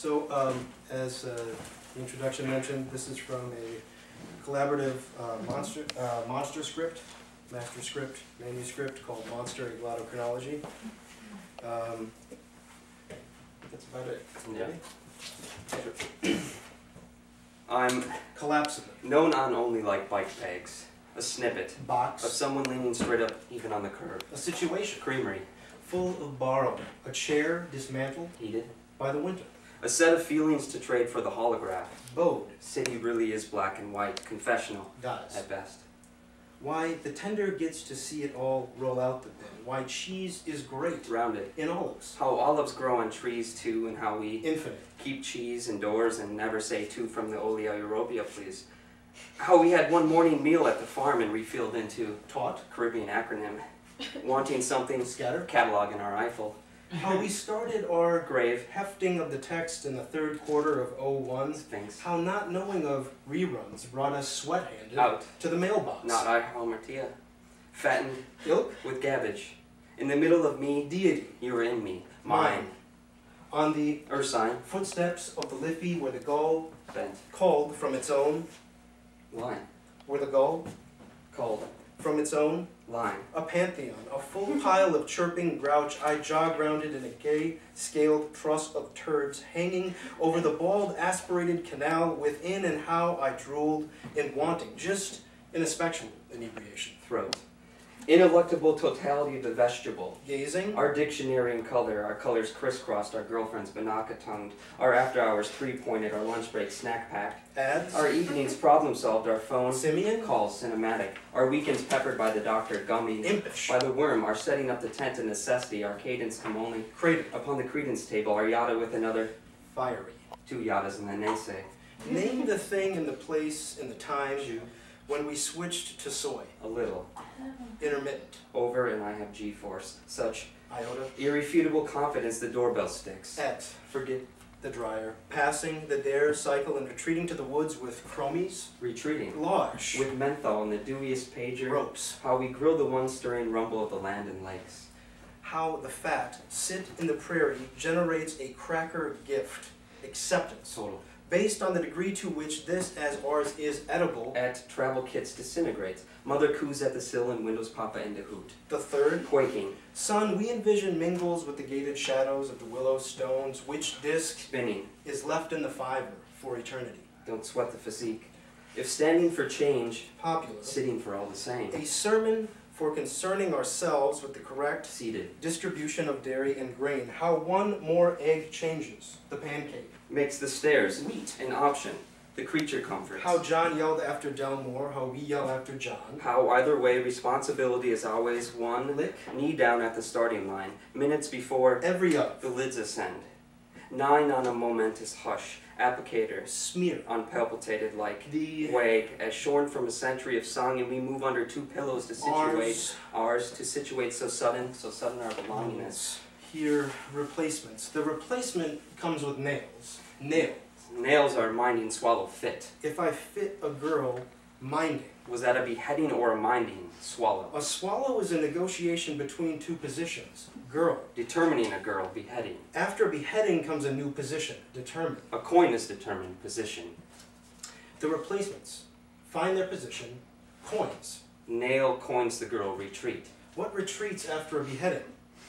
So, as the introduction mentioned, this is from a collaborative master script manuscript called Monster: A Glottochronology. That's about it. Yeah. I'm collapsible, known on only like bike pegs, a snippet box of someone leaning straight up even on the curb, a situation creamery, full of borrowing, a chair dismantled heated, by the winter, a set of feelings to trade for the holograph, bowed, city really is black and white, confessional guys. at best. Why the tender gets to see it all roll out the thin. Why cheese is great Rounded. in olives. How olives grow on trees too, and how we Infinite. keep cheese indoors and never say two from the Olea Europea, please. How we had one morning meal at the farm and refilled into Taught. Caribbean acronym, wanting something Scatter. catalog in our Eiffel. How we started our Grave hefting of the text in the third quarter of '01. things. How not knowing of reruns brought us sweat-handed Out. to the mailbox. Not I, Halmertia. Fattened Ilk. with gabbage. In the middle of me, Deity. you were in me. Mine. On the Ursine. footsteps of the Liffey where the gull Bent. called from its own. Line. Where the gull Cold. from its own. Line. A pantheon, a full pile of chirping grouch, I jog-rounded in a gay-scaled truss of turds hanging over the bald, aspirated canal within, and how I drooled in wanting, just in a spectral inebriation. Throat. Ineluctable totality of the vegetable. Gazing, Our dictionary in color, our colors crisscrossed, our girlfriends banaka-tongued, our after-hours three-pointed, our lunch break snack-packed, ads, our evenings problem-solved, our phone simian, calls cinematic, our weekends peppered by the doctor, gummy, impish, by the worm, our setting up the tent a necessity, our cadence come only crater, upon the credence table, our yada with another, fiery. two yadas and then they say, Name the thing and the place and the time when we switched to soy. a little, Intermittent. over and I have G-force, such Iota. irrefutable confidence the doorbell sticks. Et. Forget The dryer. Passing the dare cycle and retreating to the woods with chromies. retreating, Large. with menthol and the dewiest pager, ropes. how we grill the one-stirring rumble of the land and lakes. How the fat sit in the prairie generates a cracker gift. Acceptance. Total. Based on the degree to which this as ours is edible. At travel kits disintegrates, mother coos at the sill and windows papa into hoot. The third. Quaking, Sun we envision mingles with the gated shadows of the willow stones, which disc spinning, is left in the fiber for eternity. don't sweat the physique. If standing for change, Popular. sitting for all the same. A sermon for concerning ourselves with the correct Seated, distribution of dairy and grain. How one more egg changes the pancake. makes the stairs Wheat. an option, the creature comforts. How John yelled after Delmore, how we yell after John. How either way responsibility is always one Lick. knee down at the starting line, minutes before Every of. the lids ascend. 9 on a momentous hush, applicator, Smear. unpalpitated like The wag, as shorn from a century of song, and we move under two pillows to situate ours to situate so sudden our belongingness. Here, replacements. The replacement comes with nails. Nail. Nails are minding swallow fit. If I fit a girl, minding. Was that a beheading or a minding swallow? A swallow is a negotiation between two positions. Girl. Determining a girl, beheading. After beheading comes a new position. Determined. A coin is determined, position. The replacements. Find their position. Coins. Nail coins the girl, retreat. What retreats after a beheading?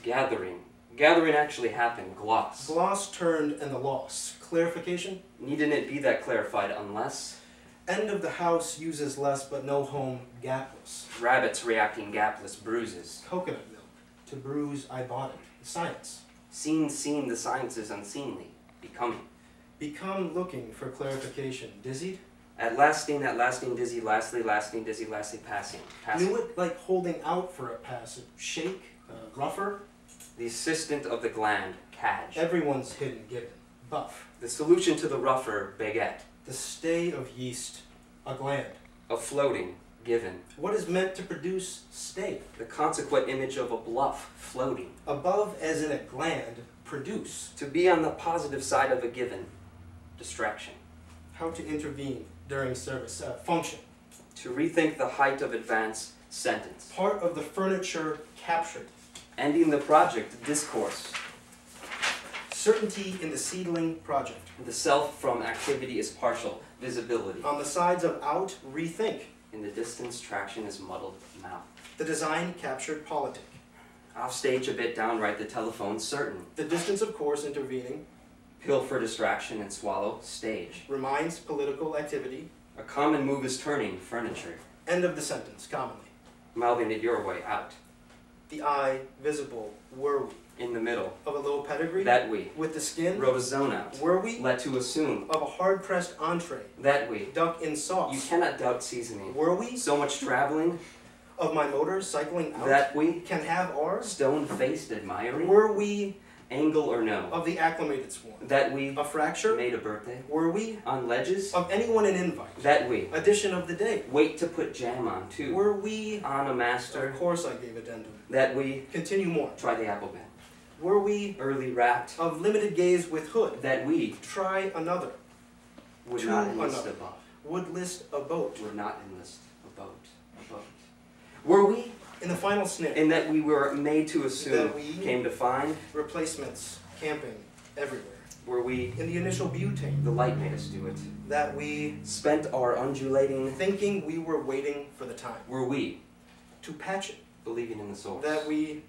Gathering. Gathering actually happened, gloss. Gloss turned and the loss. Clarification? Needn't it be that clarified unless? End of the house uses less but no home gapless. Rabbits reacting gapless, bruises. Coconut milk. To bruise I bought it. Science. Seen, the science is unseemly. Becoming. Become looking for clarification. Dizzied? At lasting, dizzy, lastly, passing. Knew it like holding out for a passage. Shake. Rougher. The assistant of the gland, cadge. Everyone's hidden given. Buff. The solution to the rougher, baguette. The stay of yeast. A gland. Of floating, given. What is meant to produce stay? The consequent image of a bluff, floating. Above as in a gland. Produce. To be on the positive side of a given, distraction. How to intervene during service. Function. To rethink the height of advance, sentence. Part of the furniture captured. Ending the project, discourse. Certainty in the seedling project. The self from activity is partial, visibility. On the sides of out, rethink. In the distance, traction is muddled mouth. The design captured politic. Off stage a bit, downright the telephone certain. The distance of course intervening. Pill for distraction and swallow, stage. Reminds political activity. A common move is turning, furniture. End of the sentence, commonly. Mouthing it your way, out. The eye, visible, were we. In the middle, Of a low pedigree. that we. With the skin. Wrote a zone out. Were we. Let to assume, Of a hard-pressed entree. that we. Duck in sauce. You cannot doubt seasoning. Were we. So much traveling, Of my motor cycling out. that we. Can have ours. Stone-faced admiring, Were we. angle or no. Of the acclimated swarm. That we. A fracture. Made a birthday. Were we. On ledges, Of anyone an invite. that we. Addition of the day. Wait to put jam on too. Were we. On a master, Of course I gave addendum. that we. Continue more. Try the apple bit. Were we. Early wrapped, Of limited gaze with hood. that we. Try another. Would To not enlist another. above. Would list a boat. Would not enlist a boat. A boat. Were we? In the final snip. In that we were made to assume, That we. came to find, Replacements. Camping. Everywhere. were we. In the initial butane. The light made us do it. That we. Spent our undulating, Thinking we were waiting for the time. were we. To patch it. Believing in the source. That we.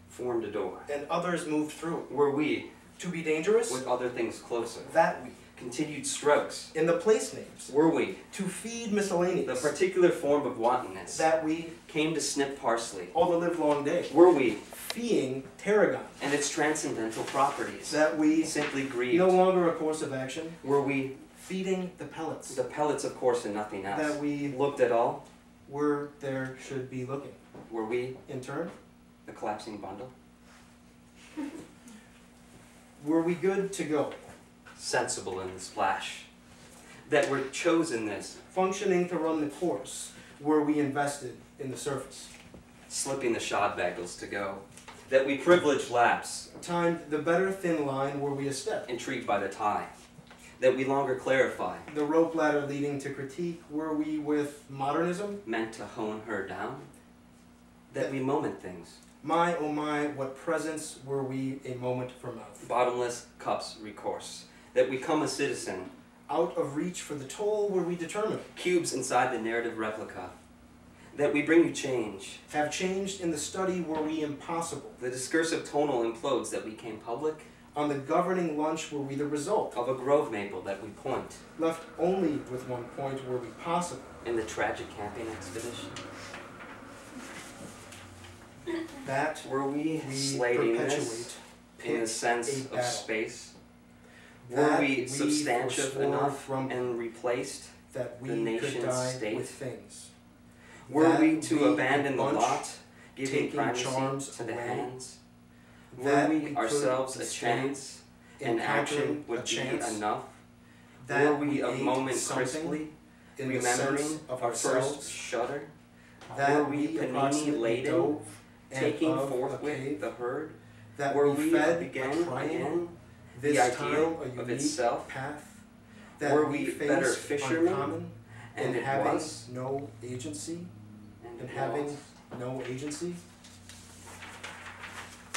Formed a door. And others moved through it. Were we. To be dangerous. With other things closer. That we. Continued strokes. In the place names. Were we. To feed miscellaneous. The particular form of wantonness. That we. Came to snip parsley. All the livelong day. Were we. Feeing tarragon. And its transcendental properties. That we. Simply grieved. No longer a course of action. Were we. Feeding the pellets. The pellets, of course, and nothing else. That we. Looked at all. Were there should be looking. Were we. In turn. The collapsing bundle. Were we good to go? Sensible in the splash. That we're chosen this. Functioning to run the course. Were we invested in the surface? Slipping the shod bagels to go. That we privilege lapse. Timed the better thin line. Were we a step? Intrigued by the tie. That we longer clarify. The rope ladder leading to critique. Were we with modernism? Meant to hone her down. That we moment things. My, oh my, what presence were we a moment from mouth. Bottomless cups recourse. That we come a citizen. Out of reach for the toll were we determined. Cubes inside the narrative replica. That we bring you change. Have changed in the study were we impossible. The discursive tonal implodes that we came public. On the governing lunch were we the result. Of a grove maple that we point. Left only with one point were we possible. In the tragic camping expedition. That were we slating this in the sense of space? Were we substantive enough and replaced that we the nation's could die state? with things? Were That we to we abandon the bunch lot, giving taking primacy charms to the away? hands? Were That we could ourselves a stay chance, and action encountering would a be chance? enough? That Were we a ate moment something crisply, in the sense remembering of our ourselves? first shudder? That Were we panini approximately laden, dove and taking of a forthwith cave? the herd? That Were we we fed again, again the this ideal time a of unique itself? path? That Were we we better faced fishermen? uncommon And in it having was, no agency? and And it having was. no agency?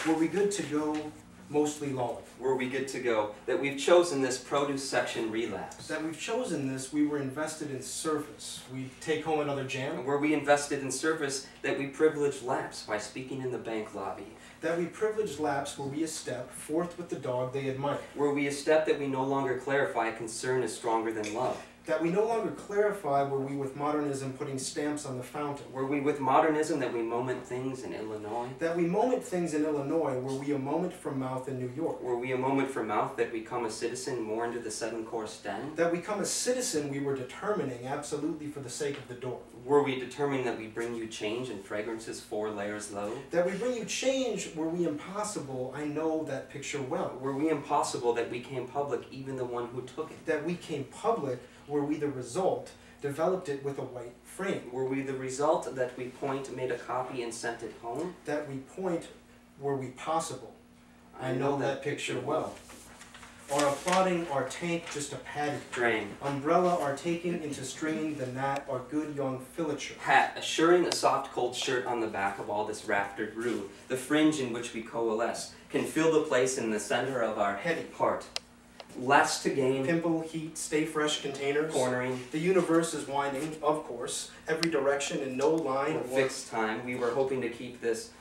Were we good to go? Mostly lolling. Were we good to go? That we've chosen this produce section relapse? That we've chosen this, we were invested in surface. We take home another jam. Were we invested in service? That we privileged lapse by speaking in the bank lobby? That we privileged lapse were we a step forth with the dog they admire. Were we a step that we no longer clarify concern is stronger than love? That we no longer clarify were we with modernism putting stamps on the fountain. Were we with modernism that we moment things in Illinois? That we moment things in Illinois were we a moment from mouth in New York. Were we a moment for mouth that we come a citizen more into the seven-course den? That we come a citizen we were determining absolutely for the sake of the door. Were we determined that we bring you change and fragrances 4 layers low? That we bring you change were we impossible, I know that picture well. Were we impossible that we came public, even the one who took it? That we came public were we the result, developed it with a white frame. Were we the result that we point, made a copy and sent it home? That we point were we possible, I know that picture well. Are applauding our tank just a patty. Drain. Umbrella are taken into stringing the gnat our good young filature. Hat, assuring a soft cold shirt on the back of all this raftered rue, the fringe in which we coalesce, can fill the place in the center of our heady heart. Less to gain. Pimple, heat, stay fresh containers. Cornering. The universe is winding, of course, every direction in no line or fixed time. We were hoping to keep this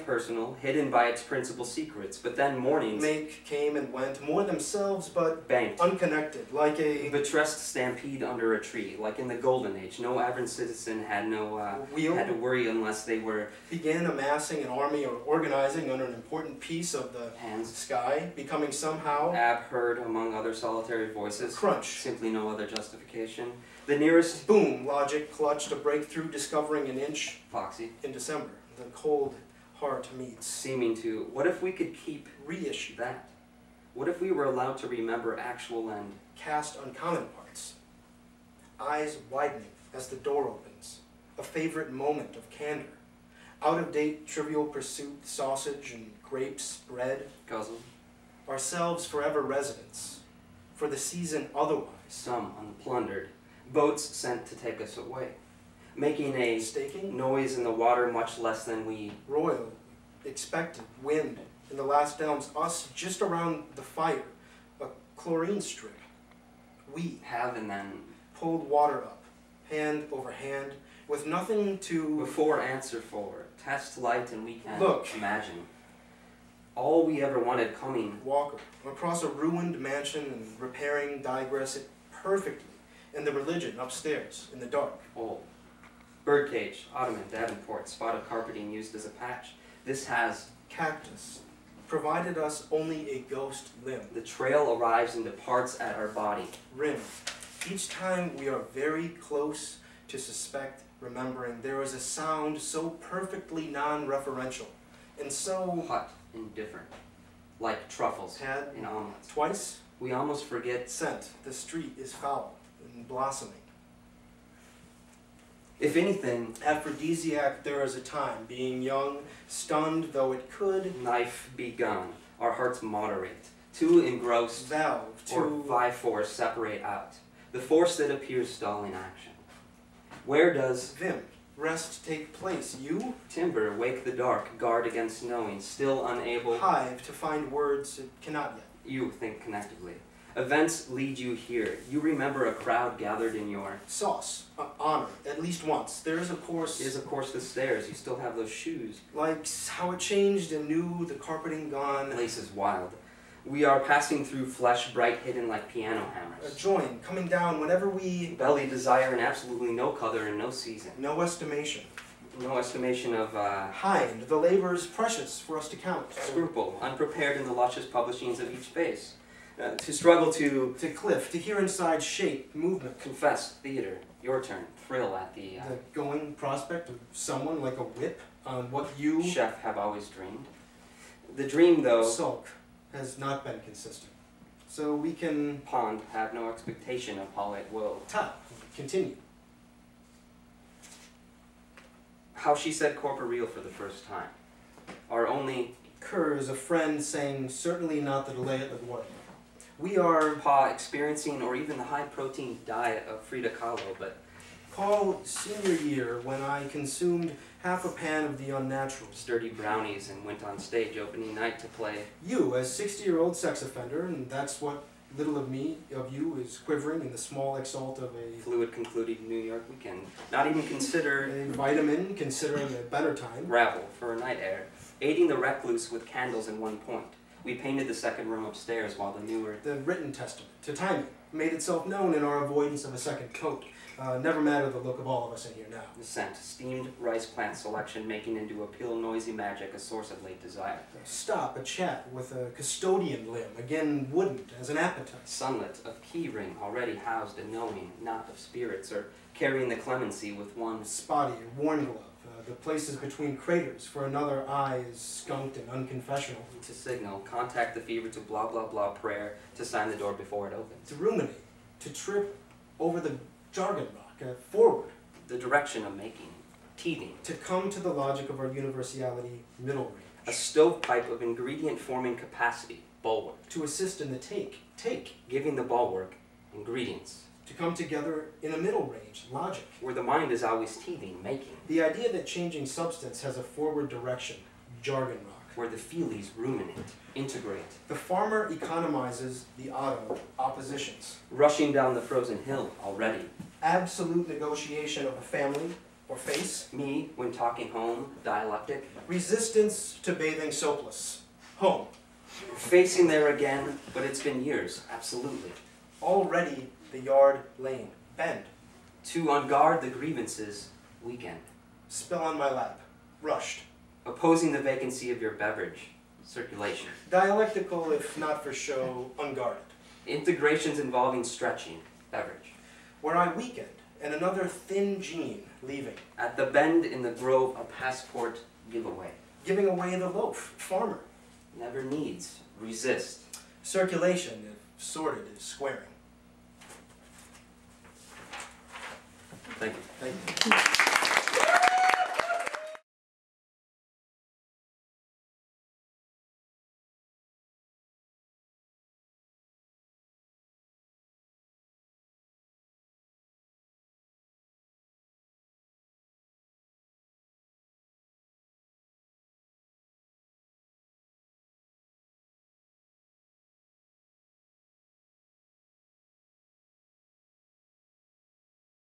personal, hidden by its principal secrets, but then mornings came and went, more themselves, but banked, unconnected, like a buttressed stampede under a tree, like in the Golden Age. No average citizen had had to worry unless they began amassing an army or organizing under an important piece of the sky, becoming somehow heard among other solitary voices. Crunch. Simply no other justification. The nearest boom logic clutched a breakthrough, discovering an inch Foxy in December. The cold heart meets. Seeming to. What if we could keep reissue that? What if we were allowed to remember actual and cast uncommon parts? Eyes widening as the door opens. A favorite moment of candor. Out of date trivial pursuit, sausage and grapes, bread. Guzzle. Ourselves forever residents. For the season otherwise. Some unplundered. Boats sent to take us away. Making a staking noise in the water much less than we royal expected. Wind in the last elms, us just around the fire, a chlorine strip. We have and then pulled water up, hand over hand, with nothing to before answer for. Test light and we can look. Imagine. All we ever wanted coming. Walker across a ruined mansion and repairing digress it perfectly in the religion upstairs in the dark. Old. Birdcage, ottoman, davenport, spotted carpeting used as a patch. This has cactus. Provided us only a ghost limb. The trail arrives and departs at our body. Rim. Each time we are very close to suspect, remembering, there is a sound so perfectly non-referential and so hot, indifferent, like truffles in omelets. Twice we almost forget scent. The street is foul and blossoming. If anything, aphrodisiac there is a time, being young, stunned though it could. Knife begun, our hearts moderate, too engrossed, valve, or by force separate out. The force that appears stall in action. Where does vim, rest take place? You? Timber, wake the dark, guard against knowing, still unable. Hive to find words it cannot yet. You think connectively. Events lead you here. You remember a crowd gathered in your sauce, honor, at least once. There is of course the stairs. You still have those shoes. Like how it changed and new, the carpeting gone. Place is wild. We are passing through flesh, bright hidden like piano hammers. A join, coming down whenever we belly desire and absolutely no color and no season. No estimation. No estimation of hind, the labor's precious for us to count. Scruple, unprepared in the luscious publishings of each space. To struggle to cliff, to hear inside shape, movement. Confess, theater, your turn, thrill at the going prospect of someone like a whip on what you, chef, have always dreamed. The dream, though, sulk, has not been consistent. So we can pond, have no expectation of how it will. Top, continue. How she said corporeal for the first time. Our only Kerr is a friend saying certainly not the delay at LaGuardia. We are experiencing or even the high protein diet of Frida Kahlo, but call senior year when I consumed half a pan of the unnatural. Sturdy brownies and went on stage opening night to play. You, as 60-year-old sex offender, and that's what little of you is quivering in the small exalt of a fluid concluding New York weekend. Not even consider a vitamin, considering a better time. Gravel for a night air. Aiding the recluse with candles in one point. We painted the second room upstairs while the written testament to timing made itself known in our avoidance of a second coat. Never matter the look of all of us in here now. The scent, steamed rice plant selection making into a pill noisy magic a source of late desire. Stop, a chat with a custodian limb, again wooden as an appetite. Sunlit, of key ring already housed a knowing, not of spirits, or carrying the clemency with one spotty, worn glove. The places between craters for another eye is skunked and unconfessional. To signal, contact the fever to blah blah blah prayer to sign the door before it opens. To ruminate, to trip over the jargon rock, forward. The direction of making, teething. To come to the logic of our universality middle range. A stovepipe of ingredient forming capacity, bulwark. To assist in the take. Giving the bulwark ingredients. To come together in a middle range, logic. Where the mind is always teething, making. The idea that changing substance has a forward direction, jargon rock. Where the feelies ruminate, integrate. The farmer economizes the auto, oppositions. Rushing down the frozen hill already. Absolute negotiation of a family or face. Me, when talking home, dialectic. Resistance to bathing soapless. Home. Facing there again, but it's been years, absolutely. Already the yard lane, bend. To unguard the grievances, weekend. Spill on my lap, rushed. Opposing the vacancy of your beverage, circulation. Dialectical, if not for show, unguarded. Integrations involving stretching, beverage. Where I weekend, and another thin gene, leaving. At the bend in the grove, a passport giveaway. Giving away the loaf, farmer. Never needs, resist. Circulation, if sorted, is squaring. Thank you. Thank you.